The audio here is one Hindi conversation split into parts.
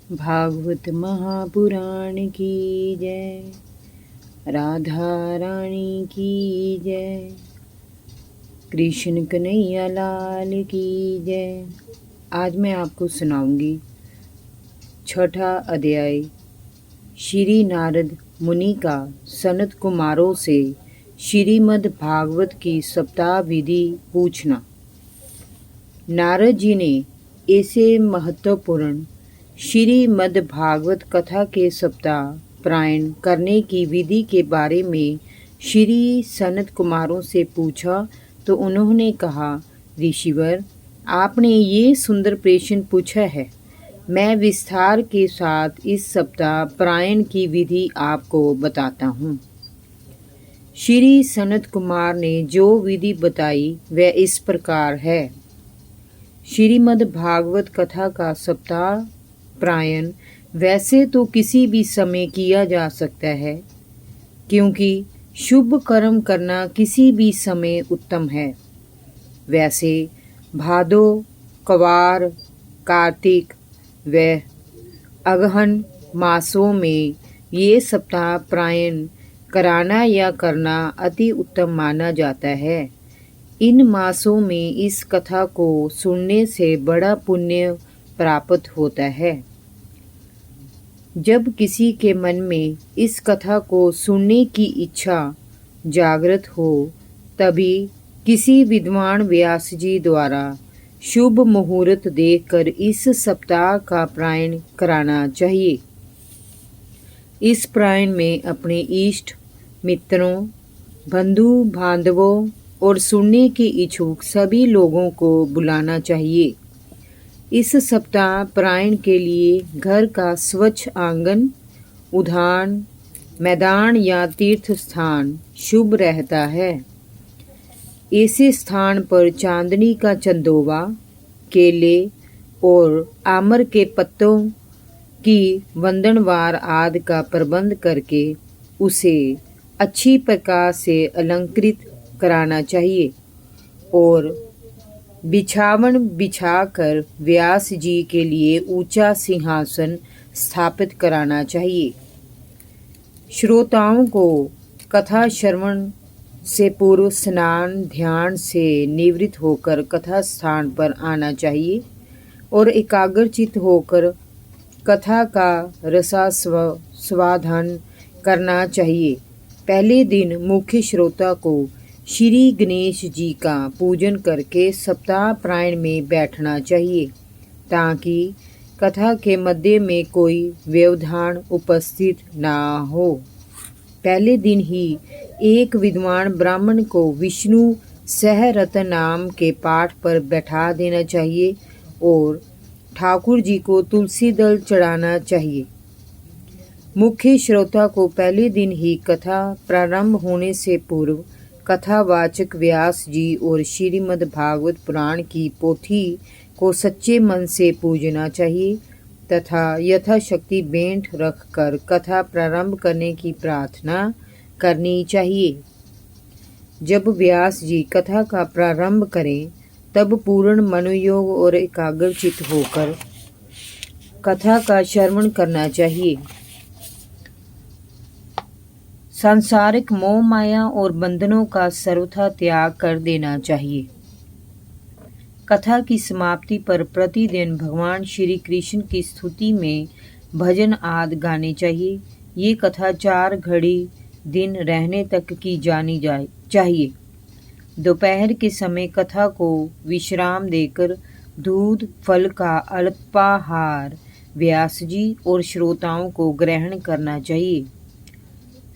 भागवत महापुराण की जय। राधा रानी की जय। कृष्ण कन्हैया लाल की जय। आज मैं आपको सुनाऊंगी छठा अध्याय, श्री नारद मुनि का सनत कुमारों से श्रीमद् भागवत की सप्ताह विधि पूछना। नारद जी ने ऐसे महत्वपूर्ण श्रीमद् भागवत कथा के सप्ताह पारायण करने की विधि के बारे में श्री सनत कुमारों से पूछा तो उन्होंने कहा, ऋषिवर, आपने ये सुंदर प्रश्न पूछा है। मैं विस्तार के साथ इस सप्ताह पारायण की विधि आपको बताता हूँ। श्री सनत कुमार ने जो विधि बताई वह इस प्रकार है। श्रीमद् भागवत कथा का सप्ताह पारायण वैसे तो किसी भी समय किया जा सकता है, क्योंकि शुभ कर्म करना किसी भी समय उत्तम है। वैसे भादो, कवार, कार्तिक व अगहन मासों में ये सप्ताह पारायण कराना या करना अति उत्तम माना जाता है। इन मासों में इस कथा को सुनने से बड़ा पुण्य प्राप्त होता है। जब किसी के मन में इस कथा को सुनने की इच्छा जागृत हो, तभी किसी विद्वान व्यास जी द्वारा शुभ मुहूर्त देखकर इस सप्ताह का पारायण कराना चाहिए। इस पारायण में अपने इष्ट मित्रों, बंधु बांधवों और सुनने के इच्छुक सभी लोगों को बुलाना चाहिए। इस सप्ताह पारायण के लिए घर का स्वच्छ आंगन, उद्यान, मैदान या तीर्थ स्थान शुभ रहता है। ऐसे स्थान पर चांदनी का चंदोवा, केले और आमर के पत्तों की वंदनवार आदि का प्रबंध करके उसे अच्छी प्रकार से अलंकृत कराना चाहिए और बिछावन बिछाकर व्यास जी के लिए ऊंचा सिंहासन स्थापित कराना चाहिए। श्रोताओं को कथा श्रवण से पूर्व स्नान ध्यान से निवृत्त होकर कथा स्थान पर आना चाहिए और एकाग्रचित होकर कथा का रसास्वादन करना चाहिए। पहले दिन मुख्य श्रोता को श्री गणेश जी का पूजन करके सप्ताह पारायण में बैठना चाहिए, ताकि कथा के मध्य में कोई व्यवधान उपस्थित ना हो। पहले दिन ही एक विद्वान ब्राह्मण को विष्णु सहस्त्रनाम नाम के पाठ पर बैठा देना चाहिए और ठाकुर जी को तुलसी दल चढ़ाना चाहिए। मुख्य श्रोता को पहले दिन ही कथा प्रारंभ होने से पूर्व कथावाचक व्यास जी और श्रीमद् भागवत पुराण की पोथी को सच्चे मन से पूजना चाहिए तथा यथाशक्ति भेंट रखकर कथा प्रारंभ करने की प्रार्थना करनी चाहिए। जब व्यास जी कथा का प्रारंभ करें, तब पूर्ण मनोयोग और एकाग्रचित होकर कथा का श्रवण करना चाहिए। सांसारिक मोह माया और बंधनों का सर्वथा त्याग कर देना चाहिए। कथा की समाप्ति पर प्रतिदिन भगवान श्री कृष्ण की स्तुति में भजन आदि गाने चाहिए। ये कथा 4 घड़ी दिन रहने तक की जानी चाहिए। दोपहर के समय कथा को विश्राम देकर दूध फल का अल्पाहार व्यास जी और श्रोताओं को ग्रहण करना चाहिए।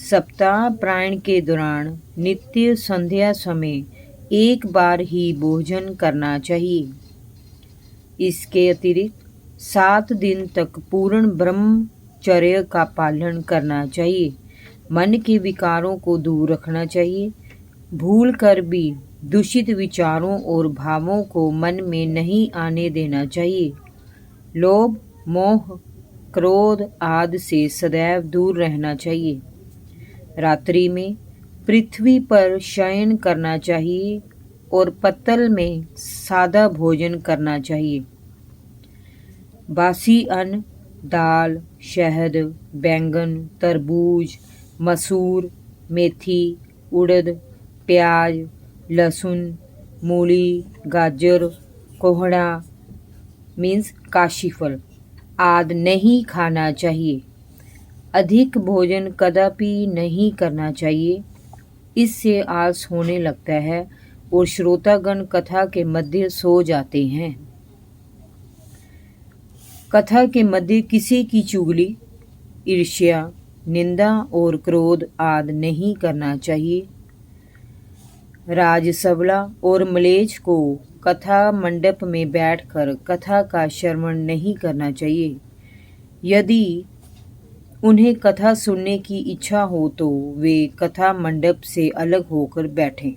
सप्ताह पारायण के दौरान नित्य संध्या समय एक बार ही भोजन करना चाहिए। इसके अतिरिक्त 7 दिन तक पूर्ण ब्रह्मचर्य का पालन करना चाहिए। मन के विकारों को दूर रखना चाहिए। भूल कर भी दूषित विचारों और भावों को मन में नहीं आने देना चाहिए। लोभ, मोह, क्रोध आदि से सदैव दूर रहना चाहिए। रात्रि में पृथ्वी पर शयन करना चाहिए और पत्तल में सादा भोजन करना चाहिए। बासी अन्न दाल, शहद, बैंगन, तरबूज, मसूर, मेथी, उड़द, प्याज, लहसुन, मूली, गाजर, कोहड़ा मीन्स काशीफल आदि नहीं खाना चाहिए। अधिक भोजन कदापि नहीं करना चाहिए, इससे आलस होने लगता है और श्रोतागण कथा के मध्य सो जाते हैं। कथा के मध्य किसी की चुगली, ईर्ष्या, निंदा और क्रोध आदि नहीं करना चाहिए। राजसवला और मलेच्छ को कथा मंडप में बैठकर कथा का श्रवण नहीं करना चाहिए। यदि उन्हें कथा सुनने की इच्छा हो तो वे कथा मंडप से अलग होकर बैठें।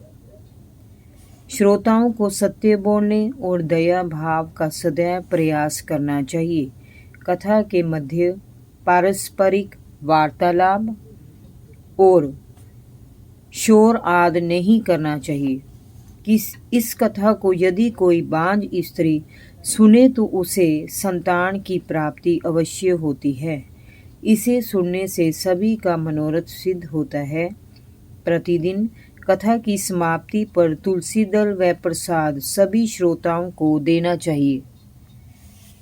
श्रोताओं को सत्य बोलने और दया भाव का सदैव प्रयास करना चाहिए। कथा के मध्य पारस्परिक वार्तालाप और शोर आदि नहीं करना चाहिए। इस कथा को यदि कोई बांझ स्त्री सुने तो उसे संतान की प्राप्ति अवश्य होती है। इसे सुनने से सभी का मनोरथ सिद्ध होता है। प्रतिदिन कथा की समाप्ति पर तुलसी दल व प्रसाद सभी श्रोताओं को देना चाहिए।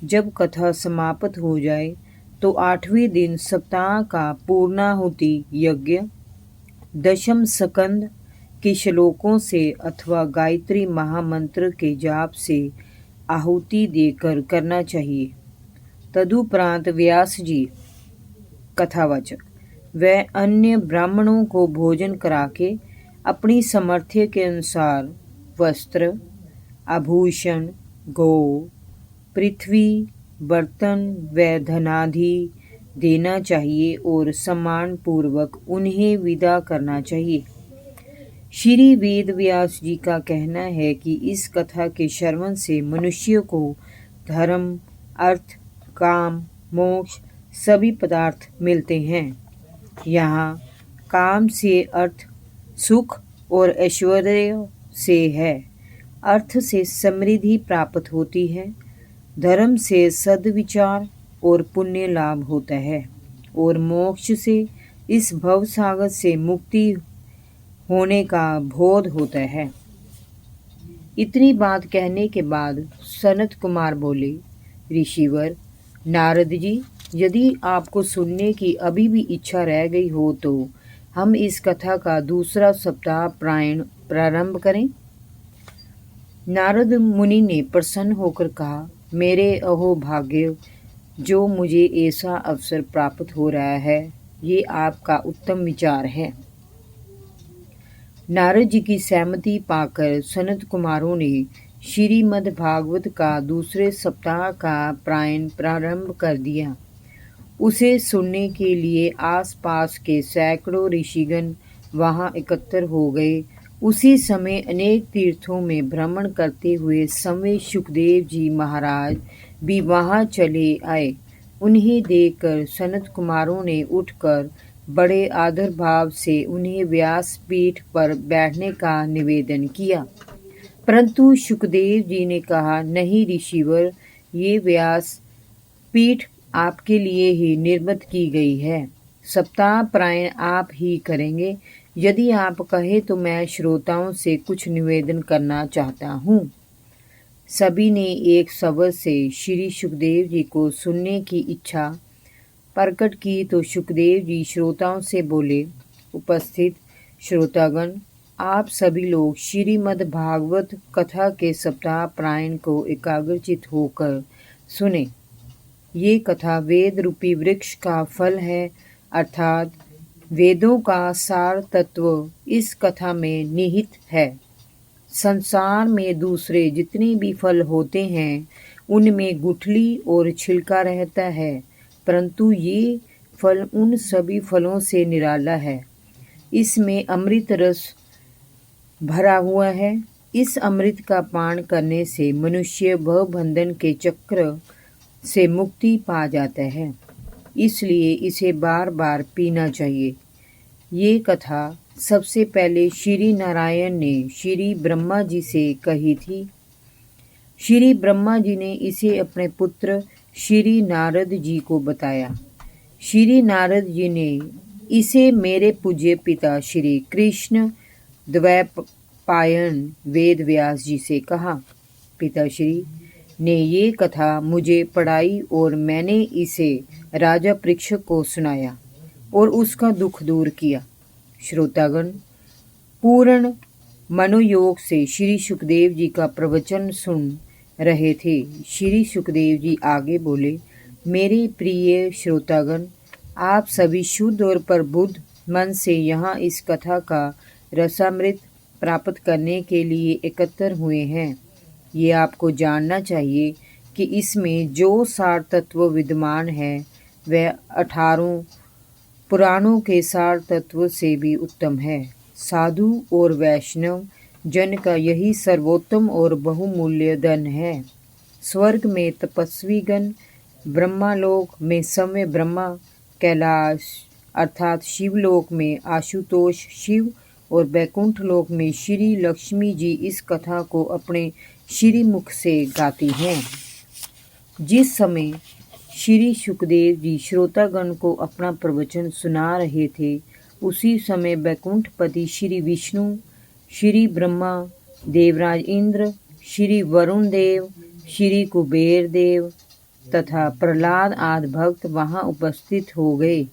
जब कथा समाप्त हो जाए तो 8वें दिन सप्ताह का पूर्णाहुति यज्ञ दशम स्कंद के श्लोकों से अथवा गायत्री महामंत्र के जाप से आहुति देकर करना चाहिए। तदुपरांत व्यास जी कथावाचक व अन्य ब्राह्मणों को भोजन करा के अपनी सामर्थ्य के अनुसार वस्त्र, आभूषण, गौ, पृथ्वी, बर्तन व धनादि देना चाहिए और सम्मान पूर्वक उन्हें विदा करना चाहिए। श्री वेद व्यास जी का कहना है कि इस कथा के श्रवण से मनुष्य को धर्म, अर्थ, काम, मोक्ष सभी पदार्थ मिलते हैं। यहाँ काम से अर्थ सुख और ऐश्वर्य से है, अर्थ से समृद्धि प्राप्त होती है, धर्म से सद्विचार और पुण्य लाभ होता है और मोक्ष से इस भवसागर से मुक्ति होने का बोध होता है। इतनी बात कहने के बाद सनत कुमार बोले, ऋषिवर नारद जी, यदि आपको सुनने की अभी भी इच्छा रह गई हो तो हम इस कथा का दूसरा सप्ताह प्रारंभ करें। नारद मुनि ने प्रसन्न होकर कहा, मेरे अहो भाग्य, जो मुझे ऐसा अवसर प्राप्त हो रहा है, ये आपका उत्तम विचार है। नारद जी की सहमति पाकर सनत कुमारों ने श्रीमद् भागवत का दूसरे सप्ताह का प्रारंभ कर दिया। उसे सुनने के लिए आसपास के सैकड़ों ऋषिगण वहां एकत्र हो गए। उसी समय अनेक तीर्थों में भ्रमण करते हुए समय सुखदेव जी महाराज भी वहां चले आए। उन्हें देखकर सनत कुमारों ने उठकर बड़े आदर भाव से उन्हें व्यास पीठ पर बैठने का निवेदन किया, परंतु सुखदेव जी ने कहा, नहीं ऋषिवर, ये व्यास पीठ आपके लिए ही निर्मित की गई है। सप्ताह प्रायण आप ही करेंगे। यदि आप कहे तो मैं श्रोताओं से कुछ निवेदन करना चाहता हूँ। सभी ने एक शब्द से श्री सुखदेव जी को सुनने की इच्छा प्रकट की तो सुखदेव जी श्रोताओं से बोले, उपस्थित श्रोतागण, आप सभी लोग श्रीमद् भागवत कथा के सप्ताह प्रायण को एकाग्रचित होकर सुने। ये कथा वेद रूपी वृक्ष का फल है, अर्थात वेदों का सार तत्व इस कथा में निहित है। संसार में दूसरे जितने भी फल होते हैं उनमें गुठली और छिलका रहता है, परंतु ये फल उन सभी फलों से निराला है। इसमें अमृत रस भरा हुआ है। इस अमृत का पान करने से मनुष्य भवबंधन के चक्र से मुक्ति पा जाता है, इसलिए इसे बार बार पीना चाहिए। ये कथा सबसे पहले श्री नारायण ने श्री ब्रह्मा जी से कही थी। श्री ब्रह्मा जी ने इसे अपने पुत्र श्री नारद जी को बताया। श्री नारद जी ने इसे मेरे पूज्य पिता श्री कृष्ण द्वैपायन वेद व्यास जी से कहा। पिताश्री ने ये कथा मुझे पढ़ाई और मैंने इसे राजा परीक्षक को सुनाया और उसका दुख दूर किया। श्रोतागण पूर्ण मनोयोग से श्री सुखदेव जी का प्रवचन सुन रहे थे। श्री सुखदेव जी आगे बोले, मेरे प्रिय श्रोतागण, आप सभी शुद्ध और प्रबुद्ध मन से यहाँ इस कथा का रसामृत प्राप्त करने के लिए एकत्र हुए हैं। ये आपको जानना चाहिए कि इसमें जो सार तत्व विद्यमान है वह 18 पुराणों के सार तत्व से भी उत्तम है। साधु और वैष्णव जन का यही सर्वोत्तम और बहुमूल्य धन है। स्वर्ग में तपस्वीगण, ब्रह्मालोक में सौम्य ब्रह्मा, कैलाश अर्थात शिवलोक में आशुतोष शिव और बैकुंठ लोक में श्री लक्ष्मी जी इस कथा को अपने श्री मुख से गाती हैं। जिस समय श्री सुखदेव जी श्रोतागण को अपना प्रवचन सुना रहे थे, उसी समय बैकुंठपति श्री विष्णु, श्री ब्रह्मा, देवराज इंद्र, श्री वरुण देव, श्री कुबेर देव तथा प्रहलाद आदि भक्त वहां उपस्थित हो गए।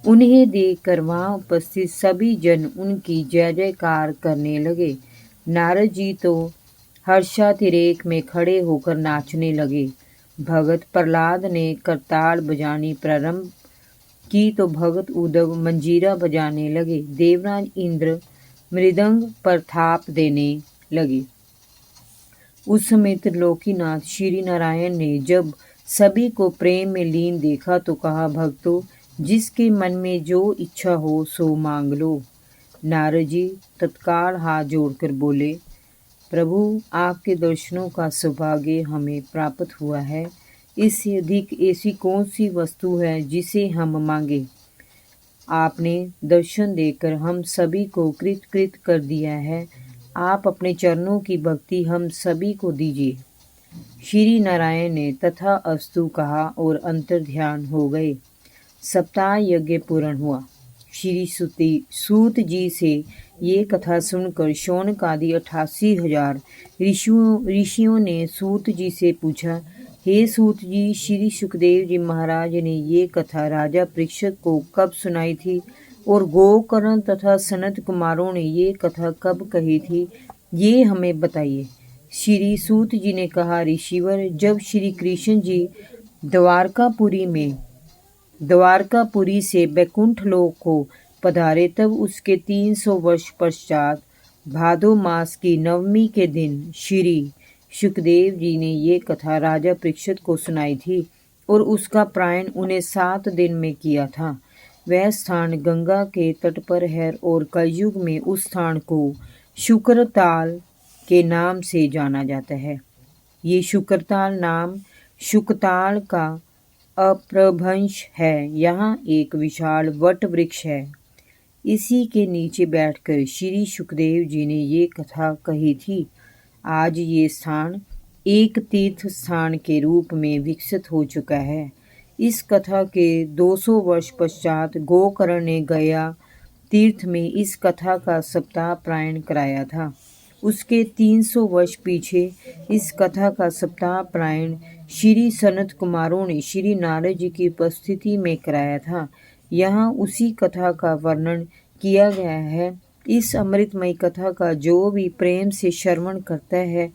उन्हें देखकर वहां उपस्थित सभी जन उनकी जय जयकार करने लगे। नारद जी तो हर्षातिरेक में खड़े होकर नाचने लगे। भगत प्रहलाद ने करताल बजानी प्रारंभ की तो भगत उद्धव मंजीरा बजाने लगे। देवराज इंद्र मृदंग पर थाप देने लगे। उस समय त्रिलोकीनाथ श्री नारायण ने जब सभी को प्रेम में लीन देखा तो कहा, भक्तों, जिसके मन में जो इच्छा हो सो मांग लो। नारद जी तत्काल हाथ जोड़कर बोले, प्रभु, आपके दर्शनों का सौभाग्य हमें प्राप्त हुआ है। इससे अधिक ऐसी कौन सी वस्तु है जिसे हम मांगे। आपने दर्शन देकर हम सभी को कृत कर दिया है। आप अपने चरणों की भक्ति हम सभी को दीजिए। श्री नारायण ने तथा अस्तु कहा और अंतर्ध्यान हो गए। सप्ताह यज्ञ पूर्ण हुआ। श्री सूत जी से ये कथा सुनकर शौनक आदि 88,000 ऋषियों ने सूत जी से पूछा, हे सूत जी, श्री सुखदेव जी महाराज ने ये कथा राजा परीक्षक को कब सुनाई थी और गोकर्ण तथा सनत कुमारों ने ये कथा कब कही थी, ये हमें बताइए। श्री सूत जी ने कहा, ऋषिवर, जब श्री कृष्ण जी द्वारकापुरी से बैकुंठ लोक को पधारे तब उसके 300 वर्ष पश्चात भादो मास की नवमी के दिन श्री सुखदेव जी ने ये कथा राजा परीक्षित को सुनाई थी और उसका प्रायण उन्हें 7 दिन में किया था। वह स्थान गंगा के तट पर है और कलयुग में उस स्थान को शुक्रताल के नाम से जाना जाता है। ये शुक्रताल नाम शुकताल का अपभ्रंश है। यहाँ एक विशाल वट वृक्ष है। इसी के नीचे बैठकर श्री सुखदेव जी ने ये कथा कही थी। आज ये स्थान एक तीर्थ स्थान के रूप में विकसित हो चुका है। इस कथा के 200 वर्ष पश्चात गोकर्ण ने गया तीर्थ में इस कथा का सप्ताह प्रायण कराया था। उसके 300 वर्ष पीछे इस कथा का सप्ताह प्रायण श्री सनत कुमारों ने श्री नारद जी की उपस्थिति में कराया था। यहाँ उसी कथा का वर्णन किया गया है। इस अमृतमयी कथा का जो भी प्रेम से श्रवण करता है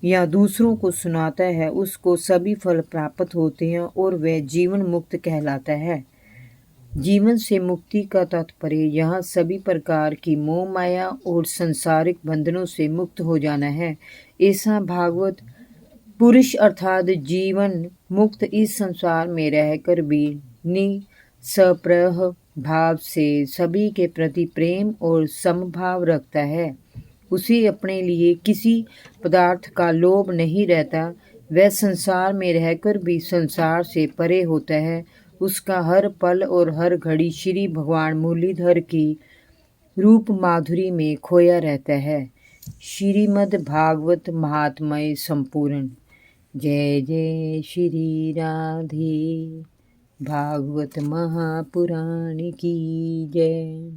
या दूसरों को सुनाता है, उसको सभी फल प्राप्त होते हैं और वह जीवन मुक्त कहलाता है। जीवन से मुक्ति का तात्पर्य यहाँ सभी प्रकार की मोह माया और संसारिक बंधनों से मुक्त हो जाना है। ऐसा भागवत पुरुष अर्थात जीवन मुक्त इस संसार में रहकर भी निस्पृह भाव से सभी के प्रति प्रेम और समभाव रखता है। उसे अपने लिए किसी पदार्थ का लोभ नहीं रहता। वह संसार में रहकर भी संसार से परे होता है। उसका हर पल और हर घड़ी श्री भगवान मुरलीधर की रूप माधुरी में खोया रहता है। श्रीमद् भागवत महात्म्य संपूर्ण। जय जय श्री राधे भागवत महापुराण की जय।